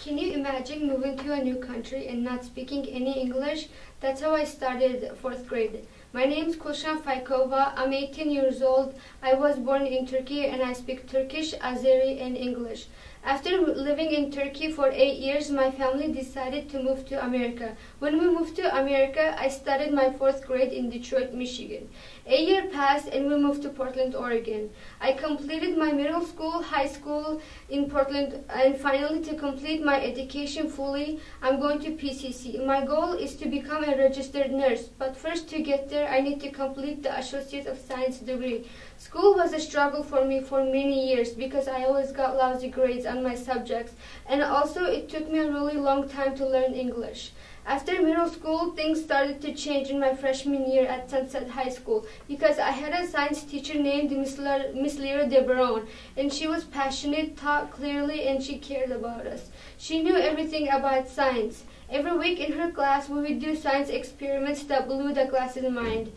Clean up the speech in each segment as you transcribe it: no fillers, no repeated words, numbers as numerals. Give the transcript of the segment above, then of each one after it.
Can you imagine moving to a new country and not speaking any English? That's how I started 4th grade. My name's Kulshan. I'm 18 years old. I was born in Turkey and I speak Turkish, Azeri, and English. After living in Turkey for 8 years, my family decided to move to America. When we moved to America, I started my 4th grade in Detroit, Michigan. A year passed and we moved to Portland, Oregon. I completed my middle school, high school in Portland, and finally to complete my education fully, I'm going to PCC. My goal is to become a registered nurse, but first to get there, I need to complete the Associate of Science degree. School was a struggle for me for many years because I always got lousy grades on my subjects, and also it took me a really long time to learn English. After middle school, things started to change in my freshman year at Sunset High School because I had a science teacher named Miss Lyra DeBaron, and she was passionate, taught clearly, and she cared about us. She knew everything about science. Every week in her class, we would do science experiments that blew the class's mind.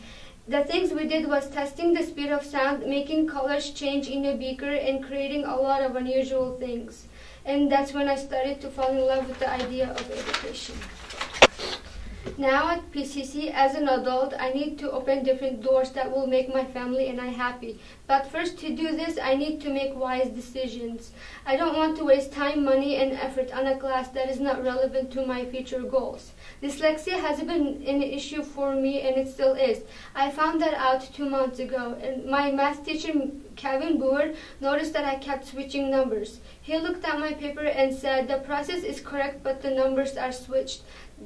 The things we did was testing the speed of sound, making colors change in a beaker, and creating a lot of unusual things. And that's when I started to fall in love with the idea of education. Now at PCC, as an adult, I need to open different doors that will make my family and I happy. But first, to do this, I need to make wise decisions. I don't want to waste time, money, and effort on a class that is not relevant to my future goals. Dyslexia has been an issue for me, and it still is. I found that out 2 months ago, and my math teacher, Kevin Boer, noticed that I kept switching numbers. He looked at my paper and said, "The process is correct, but the numbers are switched."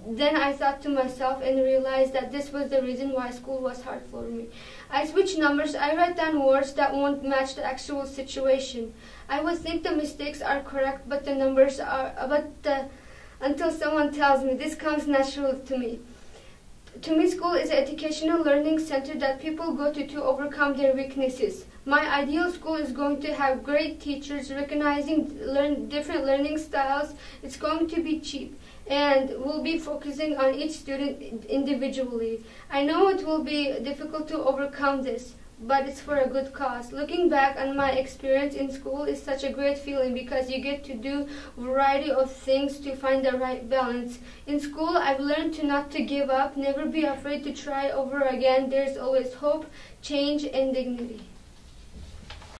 Then I thought to myself and realized that this was the reason why school was hard for me. I switch numbers, I write down words that won't match the actual situation. I would think the mistakes are correct, but the numbers are, until someone tells me. This comes natural to me. To me, school is an educational learning center that people go to overcome their weaknesses. My ideal school is going to have great teachers, recognizing different learning styles. It's going to be cheap, and we'll be focusing on each student individually. I know it will be difficult to overcome this, but it's for a good cause. Looking back on my experience in school is such a great feeling because you get to do a variety of things to find the right balance. In school, I've learned to not to give up, never be afraid to try over again. There's always hope, change, and dignity.